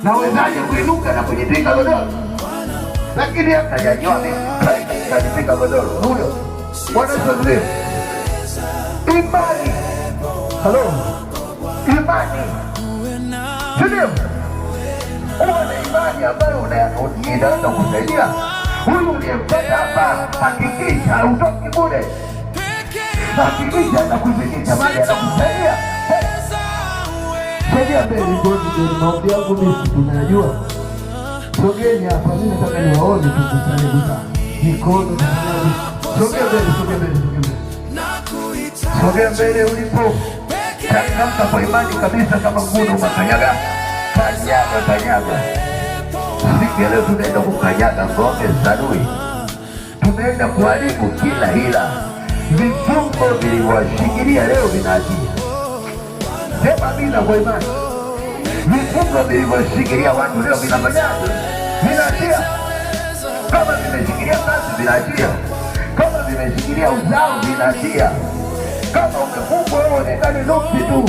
Nawezaje kuinuka na kujitwika godoro? Lakini hata janyoni kajitwika godoro huyo. Bwana asifiwe. Imani, halo, imani, ndio uwe na imani ambayo inaweza kusaidia huyu uliyempata hapa. Hakikisha hautoki bure, hakikisha atakufikisha mahali anakusaidia. Sogea mbele ndio maombi yangu mimi tunajua. Sogeni hapa, mimi nataka niwaone tukusanye buta. Mikono tafadhali. Sogea mbele, sogea mbele, sogea mbele. Sogea mbele ulipo. Changamka kwa imani kabisa kama mguno umekanyaga. Kanyaga, kanyaga. Siku leo tunaenda kukanyaga ngome Sadui. Tunaenda kuharibu kila hila. Vifungo vilivyowashikilia leo vinaachia. Sema bila kwa imani. Vifungo vilivyoshikilia watu leo vinafanyaje? Vinaachia. Kama vimeshikilia kazi vinaachia. Kama vimeshikilia uzao vinaachia. Kama umefungwa wewe onekane nuksi tu.